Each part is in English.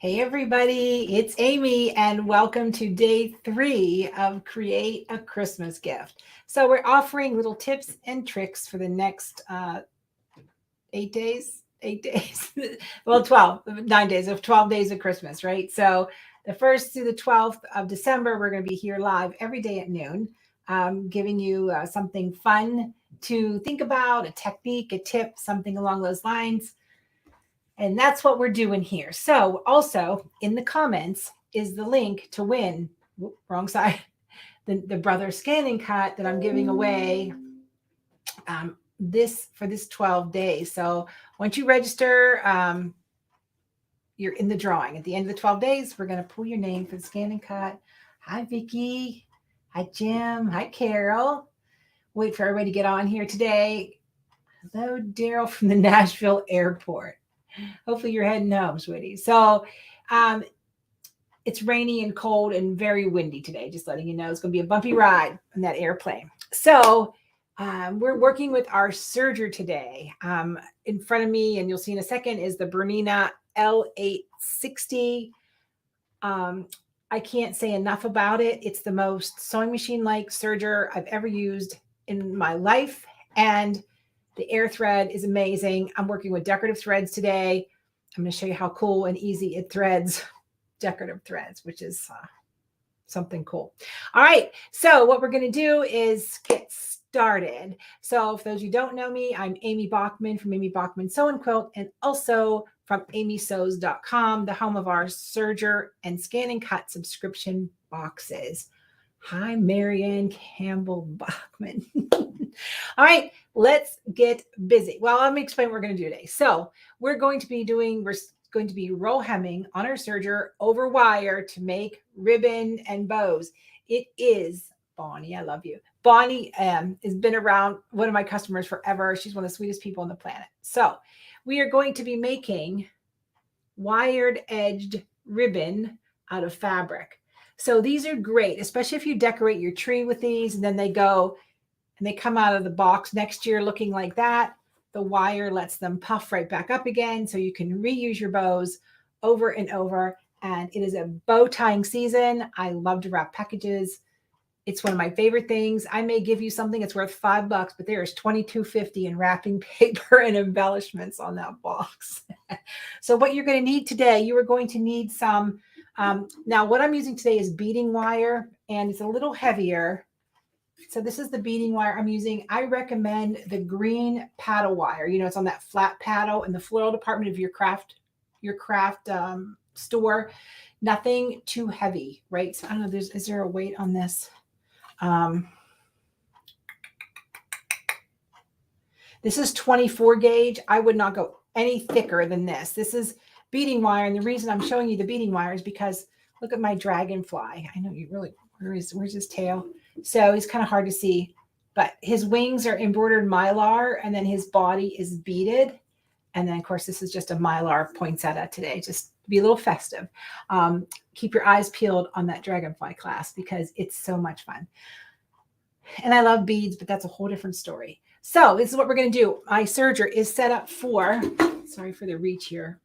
Hey everybody, it's Amy and welcome to day 3 of Create a Christmas Gift. So we're offering little tips and tricks for the next 8 days, well 12, 9 days of 12 days of Christmas, right? So the 1st through the 12th of December, we're going to be here live every day at noon, giving you something fun to think about, a technique, a tip, something along those lines. And that's what we're doing here. So also in the comments is the link to win, wrong side, the brother scanning cut that I'm giving away this 12 days. So once you register, you're in the drawing. At the end of the 12 days, we're going to pull your name for the scanning cut. Hi, Vicki. Hi, Jim. Hi, Carol. Wait for everybody to get on here today. Hello, Daryl from the Nashville airport. Hopefully you're heading home, sweetie. So it's rainy and cold and very windy today. Just letting you know, it's going to be a bumpy ride on that airplane. So we're working with our Serger today. In front of me, and you'll see in a second, is the Bernina L860. I can't say enough about it. It's the most sewing machine-like serger I've ever used in my life. And the air thread is amazing. I'm working with decorative threads today. I'm going to show you how cool and easy it threads decorative threads, which is something cool. All right. So what we're going to do is get started. So for those of you who don't know me, I'm Amy Bachman from Amy Bachman Sew and Quilt, and also from amysews.com, the home of our serger and scan and cut subscription boxes. Hi, Marianne Campbell Bachman. All right, let's get busy. Well, let me explain what we're going to do today. So we're going to be roll hemming on our serger over wire to make ribbon and bows. It is Bonnie. I love you. Bonnie has been around, one of my customers forever. She's one of the sweetest people on the planet. So we are going to be making wired edged ribbon out of fabric. So these are great, especially if you decorate your tree with these and then they go and they come out of the box next year looking like that. The wire lets them puff right back up again, so you can reuse your bows over and over. And it is a bow tying season. I love to wrap packages. It's one of my favorite things. I may give you something that's worth $5, but there's $22.50 in wrapping paper and embellishments on that box. So what you're going to need today, you are going to need some. Now what I'm using today is beading wire, and it's a little heavier. So this is the beading wire I'm using. I recommend the green paddle wire. You know, it's on that flat paddle in the floral department of your craft store. Nothing too heavy, right? So I don't know, is there a weight on this? This is 24 gauge. I would not go any thicker than this. This is beading wire. And the reason I'm showing you the beading wire is because look at my dragonfly. I know you really, where's his tail? So he's kind of hard to see, but his wings are embroidered mylar and then his body is beaded. And then of course, this is just a mylar poinsettia today, just to be a little festive. Keep your eyes peeled on that dragonfly class because it's so much fun. And I love beads, but that's a whole different story. So this is what we're going to do. My serger is set up for, sorry for the reach here.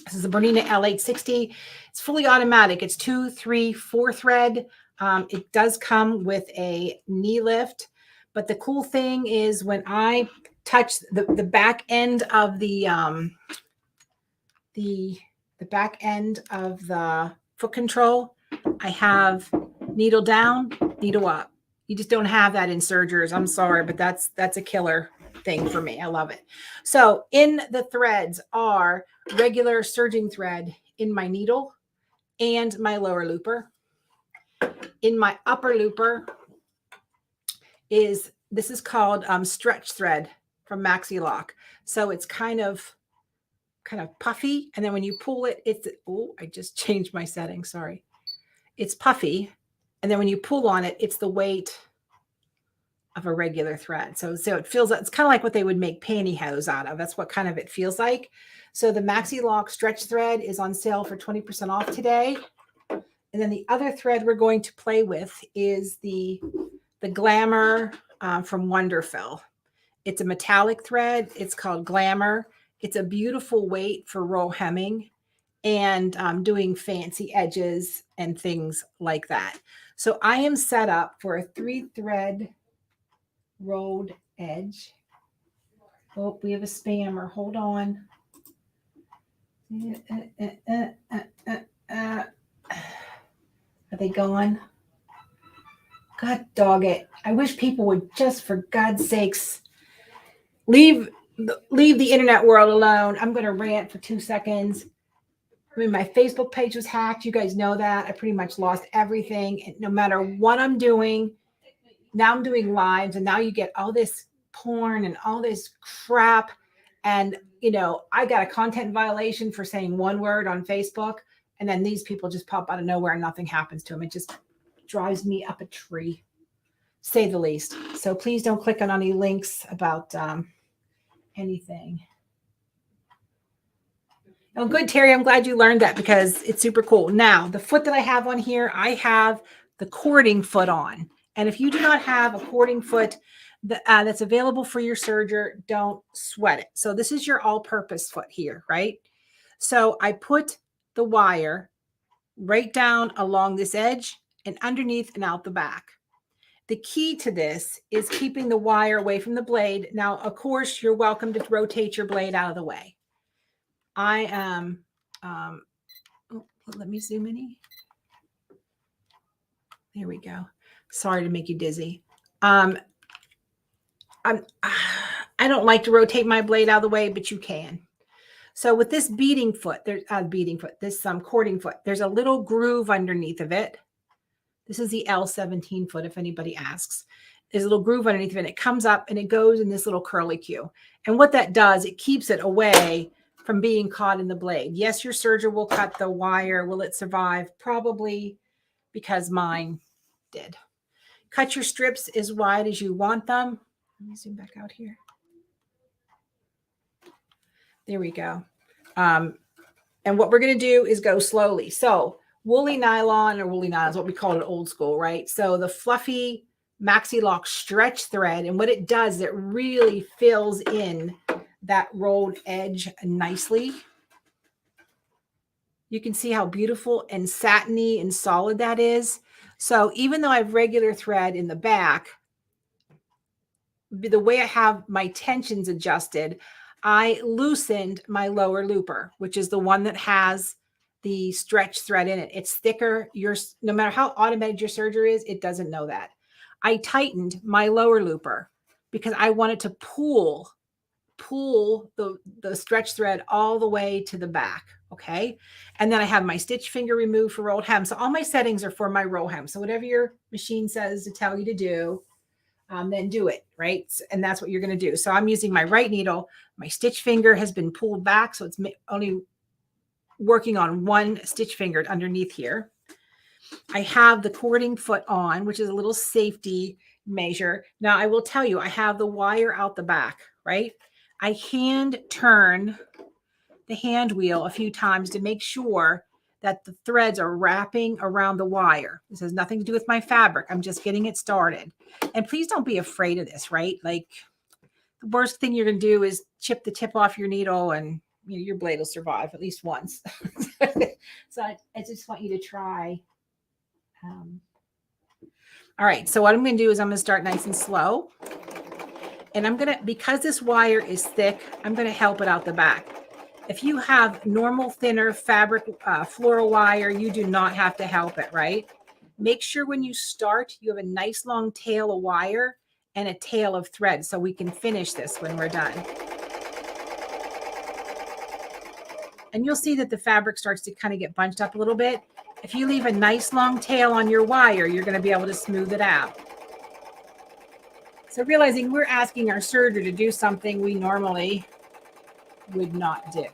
This is a Bernina L860. It's fully automatic. It's 2, 3, 4 thread. It does come with a knee lift, but the cool thing is when I touch the back end of the back end of the foot control, I have needle down, needle up. You just don't have that in sergers. I'm sorry, but that's a killer thing for me. I love it. So in the threads are regular serging thread in my needle and my lower looper. In my upper looper this is called stretch thread from Maxi Lock. So it's kind of puffy. And then when you pull it, I just changed my setting. Sorry. It's puffy. And then when you pull on it, it's the weight of a regular thread. So it feels, it's kind of like what they would make pantyhose out of. That's what kind of it feels like. So the Maxi Lock stretch thread is on sale for 20% off today. And then the other thread we're going to play with is the Glamour from Wonderfill. It's a metallic thread. It's called Glamour. It's a beautiful weight for roll hemming. and doing fancy edges and things like that. So I am set up for a 3-thread rolled edge. Oh, we have a spammer. Hold on. Are they gone? God dog it. I wish people would just, for God's sakes, leave the internet world alone. I'm going to rant for 2 seconds. I mean, my Facebook page was hacked. You guys know that. I pretty much lost everything. And no matter what I'm doing, now I'm doing lives, and now you get all this porn and all this crap. And, you know, I got a content violation for saying one word on Facebook. And then these people just pop out of nowhere and nothing happens to them. It just drives me up a tree, say the least. So please don't click on any links about anything. Oh, good, Terry. I'm glad you learned that because it's super cool. Now, the foot that I have on here, I have the cording foot on. And if you do not have a cording foot that's available for your serger, don't sweat it. So this is your all-purpose foot here, right? So I put the wire right down along this edge and underneath and out the back. The key to this is keeping the wire away from the blade. Now, of course, you're welcome to rotate your blade out of the way. I am, let me zoom in. There we go. Sorry to make you dizzy. I don't like to rotate my blade out of the way, but you can. So with this beading foot, there's this cording foot, there's a little groove underneath of it. This is the L17 foot, if anybody asks. There's a little groove underneath of it. And it comes up and it goes in this little curly Q. And what that does, it keeps it away from being caught in the blade. Yes, your serger will cut the wire. Will it survive? Probably, because mine did. Cut your strips as wide as you want them. Let me zoom back out here. There we go. And what we're going to do is go slowly. So woolly nylon, or woolly nylon is what we call it old school, right? So the fluffy maxi lock stretch thread, and what it does, it really fills in that rolled edge nicely. You can see how beautiful and satiny and solid that is. So even though I have regular thread in the back, the way I have my tensions adjusted, I loosened my lower looper, which is the one that has the stretch thread in it. It's thicker. No matter how automated your serger is, it doesn't know that. I tightened my lower looper because I wanted to pull the stretch thread all the way to the back. Okay. And then I have my stitch finger removed for rolled hem. So all my settings are for my roll hem. So whatever your machine says to tell you to do, then do it, right? And that's what you're going to do. So I'm using my right needle. My stitch finger has been pulled back, so it's only working on one stitch finger underneath here. I have the cording foot on, which is a little safety measure. Now, I will tell you, I have the wire out the back, right? I hand turn the hand wheel a few times to make sure that the threads are wrapping around the wire. This has nothing to do with my fabric. I'm just getting it started. And please don't be afraid of this, right? Like, the worst thing you're going to do is chip the tip off your needle, and your blade will survive at least once. So I just want you to try. All right. So what I'm going to do is I'm going to start nice and slow. And I'm going to, because this wire is thick, I'm going to help it out the back. If you have normal thinner fabric floral wire, you do not have to help it, right? Make sure when you start, you have a nice long tail of wire and a tail of thread so we can finish this when we're done. And you'll see that the fabric starts to kind of get bunched up a little bit. If you leave a nice long tail on your wire, you're going to be able to smooth it out. So realizing we're asking our serger to do something we normally would not do.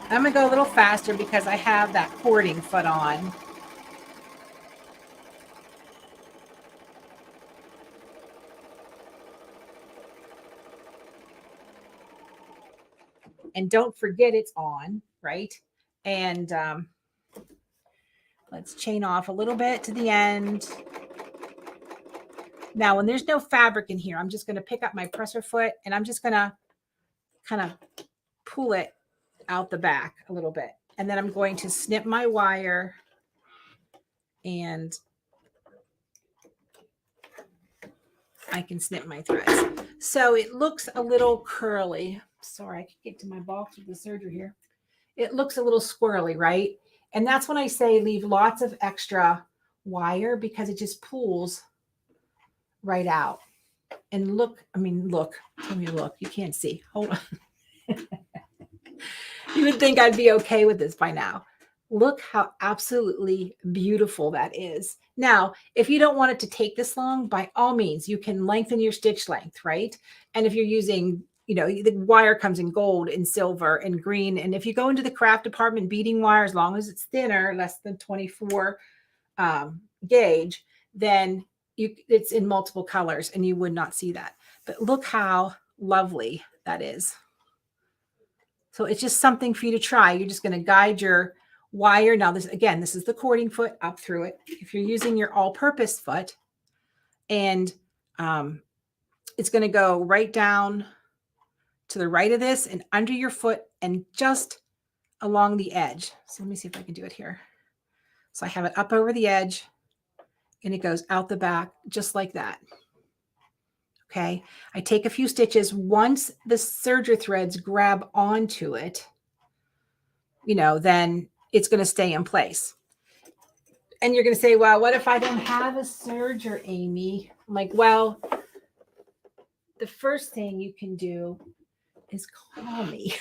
I'm going to go a little faster because I have that cording foot on. And don't forget it's on, right? And let's chain off a little bit to the end. Now, when there's no fabric in here, I'm just going to pick up my presser foot and I'm just going to kind of pull it out the back a little bit. And then I'm going to snip my wire and I can snip my threads. So it looks a little curly. Sorry, I can get to my box with the Serger here. It looks a little squirrely, right? And that's when I say leave lots of extra wire because it just pulls right out. And look, tell me look. You can't see. Hold on. You would think I'd be okay with this by now. Look how absolutely beautiful that is. Now, if you don't want it to take this long, by all means, you can lengthen your stitch length, right? And if you're using, the wire comes in gold and silver and green. And if you go into the craft department, beading wire, as long as it's thinner, less than 24 gauge, then it's in multiple colors and you would not see that. But look how lovely that is. So it's just something for you to try. You're just going to guide your wire. Now this is the cording foot up through it. If you're using your all-purpose foot, and it's going to go right down to the right of this and under your foot and just along the edge. So let me see if I can do it here. So I have it up over the edge and it goes out the back just like that. Okay. I take a few stitches. Once the serger threads grab onto it, then it's going to stay in place. And you're going to say, well, what if I don't have a serger, Amy? I'm like, well, the first thing you can do is call me.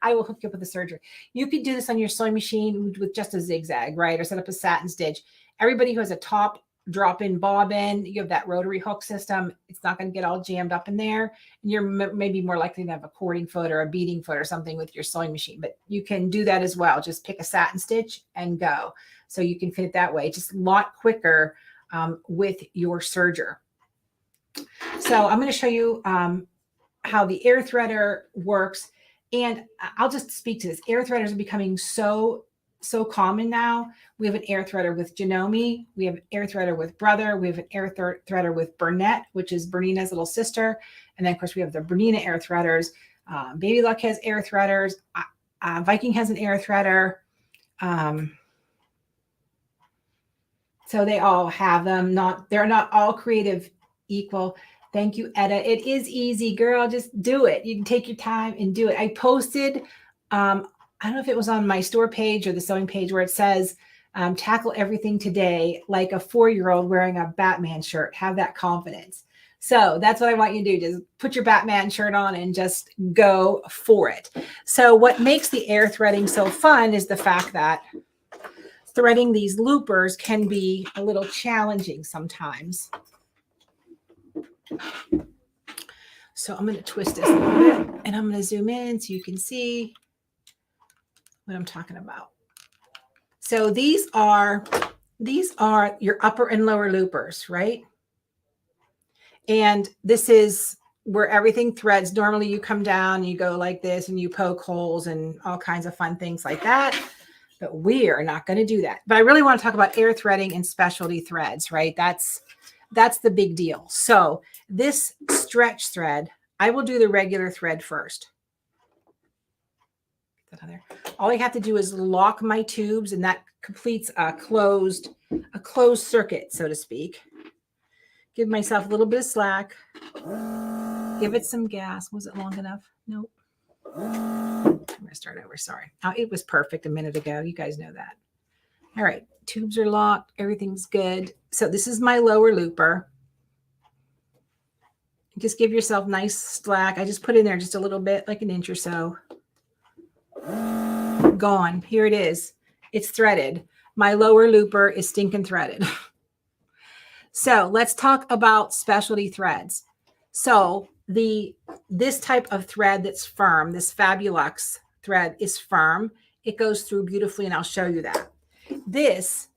I will hook you up with a serger. You could do this on your sewing machine with just a zigzag, right? Or set up a satin stitch. Everybody who has a top drop-in bobbin, you have that rotary hook system. It's not going to get all jammed up in there. And you're maybe more likely to have a cording foot or a beading foot or something with your sewing machine. But you can do that as well. Just pick a satin stitch and go. So you can fit it that way. Just a lot quicker with your serger. So I'm going to show you how the air threader works. And I'll just speak to this. Air threaders are becoming so common now. We have an air threader with Janome. We have an air threader with Brother. We have an air threader with Burnett, which is Bernina's little sister. And then, of course, we have the Bernina air threaders. Baby Luck has air threaders. Viking has an air threader. So they all have them. They're not all creative equal. Thank you, Etta. It is easy, girl. Just do it. You can take your time and do it. I posted, I don't know if it was on my store page or the sewing page, where it says, tackle everything today like a 4-year-old wearing a Batman shirt. Have that confidence. So that's what I want you to do. Just put your Batman shirt on and just go for it. So what makes the air threading so fun is the fact that threading these loopers can be a little challenging sometimes. So I'm going to twist this a little bit and I'm going to zoom in so you can see what I'm talking about. So these are your upper and lower loopers, right? And this is where everything threads. Normally you come down and you go like this and you poke holes and all kinds of fun things like that. But we are not going to do that. But I really want to talk about air threading and specialty threads, right? That's the big deal. So this stretch thread, I will do the regular thread first. Get that on there. All I have to do is lock my tubes, and that completes a closed circuit, so to speak. Give myself a little bit of slack. Give it some gas. Was it long enough? Nope. I'm going to start over. Sorry. Oh, it was perfect a minute ago. You guys know that. All right. Tubes are locked. Everything's good. So this is my lower looper. Just give yourself nice slack. I just put in there just a little bit, like an inch or so. Gone. Here it is. It's threaded. My lower looper is stinking threaded. So let's talk about specialty threads. So this type of thread that's firm, this Fabulux thread is firm. It goes through beautifully, and I'll show you that. This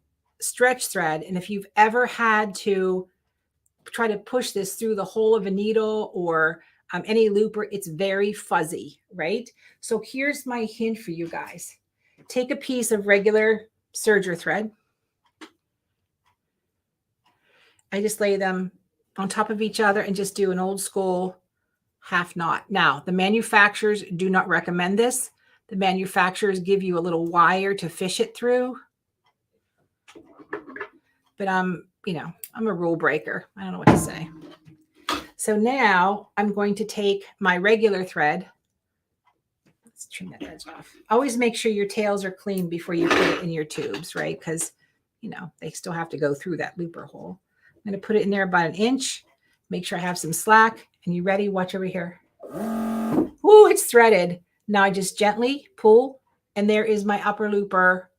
stretch thread, and if you've ever had to try to push this through the hole of a needle or any looper, it's very fuzzy, right? So here's my hint for you guys. Take a piece of regular serger thread. I just lay them on top of each other and just do an old school half knot. Now, the manufacturers do not recommend this. The manufacturers give you a little wire to fish it through. But I'm a rule breaker. I don't know what to say. So now I'm going to take my regular thread. Let's trim that edge off. Always make sure your tails are clean before you put it in your tubes, right? Because, they still have to go through that looper hole. I'm going to put it in there about an inch. Make sure I have some slack. And you ready? Watch over here. Ooh, it's threaded. Now I just gently pull, and there is my upper looper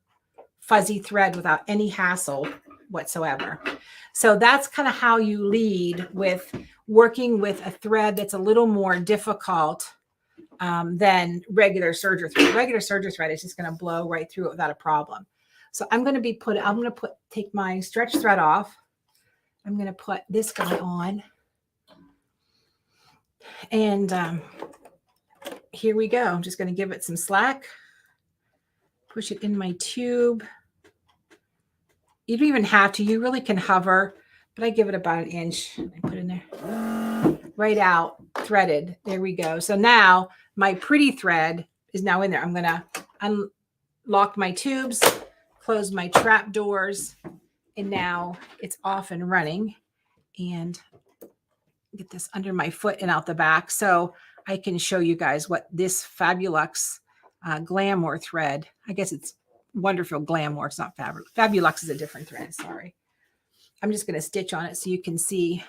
fuzzy thread without any hassle whatsoever. So that's kind of how you lead with working with a thread that's a little more difficult than regular serger thread. Regular serger thread is just going to blow right through it without a problem. So I'm going to take my stretch thread off. I'm going to put this guy on. And here we go. I'm just going to give it some slack. Push it in my tube. You don't even have to. You really can hover, but I give it about an inch. I put it in there. Right out, threaded. There we go. So now my pretty thread is now in there. I'm going to unlock my tubes, close my trap doors, and now it's off and running. And get this under my foot and out the back so I can show you guys what this Fabulux Glamour thread. I guess it's Wonderful Glamour. It's not Fabulux is a different thread. Sorry. I'm just going to stitch on it so you can see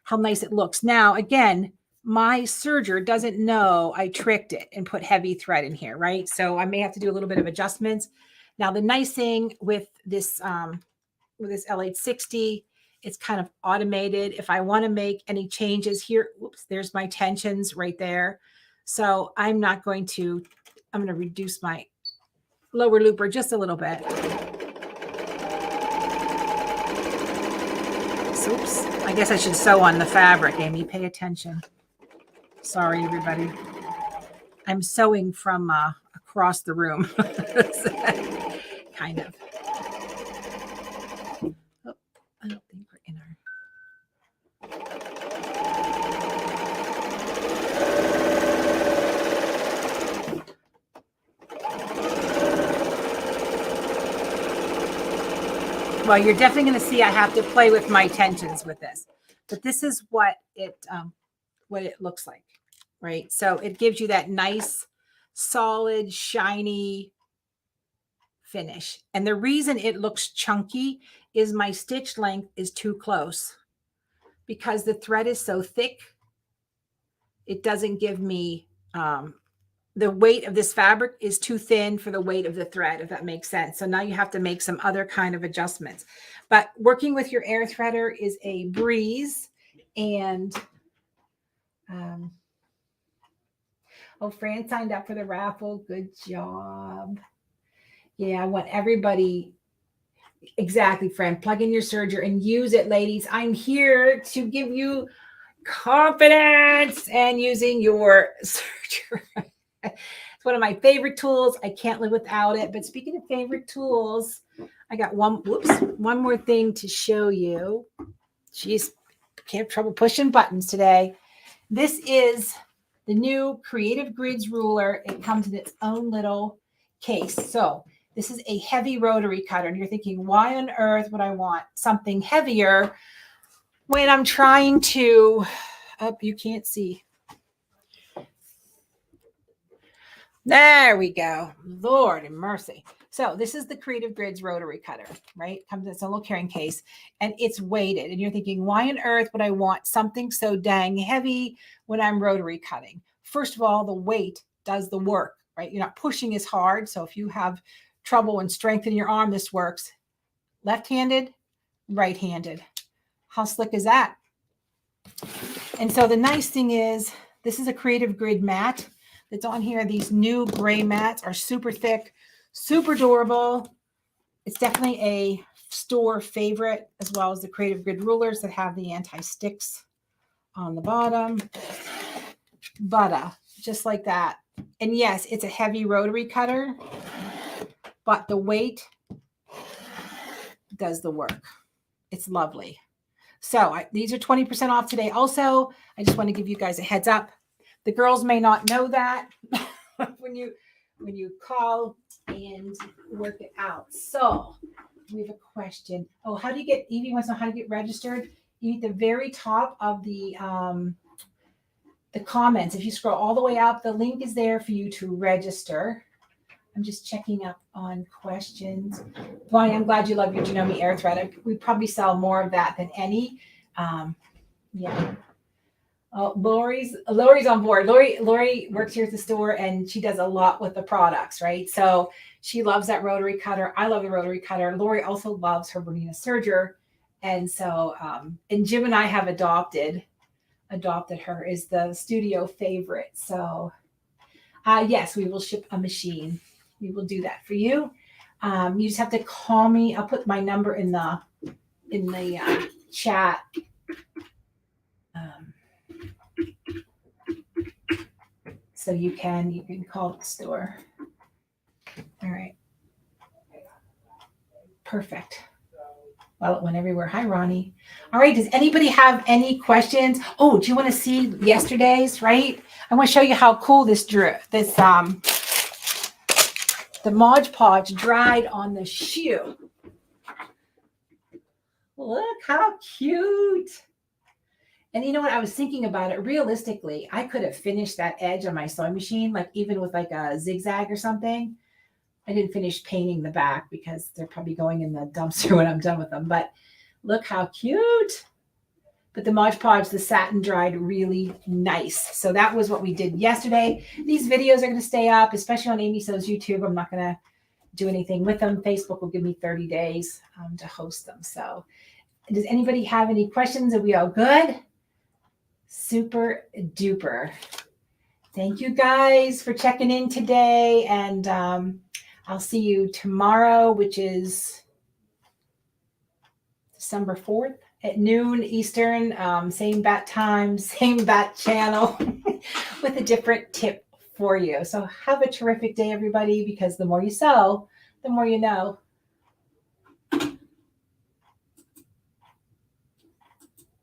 how nice it looks. Now, again, my serger doesn't know I tricked it and put heavy thread in here, right? So I may have to do a little bit of adjustments. Now, the nice thing with this L860, it's kind of automated. If I want to make any changes here, whoops, there's my tensions right there. So I'm going to reduce my lower looper just a little bit. Oops. I guess I should sew on the fabric, Amy. Pay attention. Sorry, everybody. I'm sewing from across the room. Kind of. Oh, I don't think we're in our... Well, you're definitely going to see I have to play with my tensions with this. But this is what it looks like, right? So it gives you that nice, solid, shiny finish. And the reason it looks chunky is my stitch length is too close. Because the thread is so thick, it doesn't give me... the weight of this fabric is too thin for the weight of the thread, if that makes sense. So now you have to make some other kind of adjustments. But working with your air threader is a breeze. And Fran signed up for the raffle. Good job. Yeah, I want everybody. Exactly, Fran. Plug in your serger and use it, ladies. I'm here to give you confidence and using your serger. It's one of my favorite tools. I can't live without it. But speaking of favorite tools, I got one more thing to show you. Jeez, can't have trouble pushing buttons today. This is the new Creative Grids ruler. It comes in its own little case. So this is a heavy rotary cutter. And you're thinking, why on earth would I want something heavier when I'm trying to, you can't see. There we go. Lord and mercy. So this is the Creative Grids rotary cutter, right? Comes in its own little carrying case and it's weighted. And you're thinking, why on earth would I want something so dang heavy when I'm rotary cutting? First of all, the weight does the work, right? You're not pushing as hard. So if you have trouble and strength in your arm, this works. Left-handed, right-handed. How slick is that? And so the nice thing is, this is a Creative Grid mat that's on here. These new gray mats are super thick, super durable. It's definitely a store favorite, as well as the Creative Grid rulers that have the anti-sticks on the bottom. But just like that. And yes, it's a heavy rotary cutter, but the weight does the work. It's lovely. So these are 20% off today. Also, I just want to give you guys a heads up. The girls may not know that when you call and work it out. So we have a question. Oh, how do you get, Evie wants to know how to get registered. You at the very top of the comments. If you scroll all the way up, the link is there for you to register. I'm just checking up on questions. Bonnie, I'm glad you love your Janome air thread. We probably sell more of that than any. Yeah. Oh, Lori's on board. Lori works here at the store and she does a lot with the products, right? So she loves that rotary cutter. I love the rotary cutter. Lori also loves her Bernina Serger. And so, and Jim and I have adopted her as the studio favorite. So yes, we will ship a machine. We will do that for you. You just have to call me. I'll put my number in the chat. So you can call the store. All right. Perfect. Well, it went everywhere. Hi, Ronnie. All right. Does anybody have any questions? Oh, do you want to see yesterday's? Right. I want to show you how cool the Mod Podge dried on the shoe. Look how cute. And you know what? I was thinking about it. Realistically, I could have finished that edge on my sewing machine, like even with like a zigzag or something. I didn't finish painting the back because they're probably going in the dumpster when I'm done with them. But look how cute. But the Mod Podge, the satin dried really nice. So that was what we did yesterday. These videos are going to stay up, especially on Amy Sews YouTube. I'm not going to do anything with them. Facebook will give me 30 days to host them. So does anybody have any questions? Are we all good? Super duper. Thank you guys for checking in today. And I'll see you tomorrow, which is December 4th. At noon Eastern, same bat time, same bat channel with a different tip for you. So have a terrific day, everybody, because the more you sew, the more you know.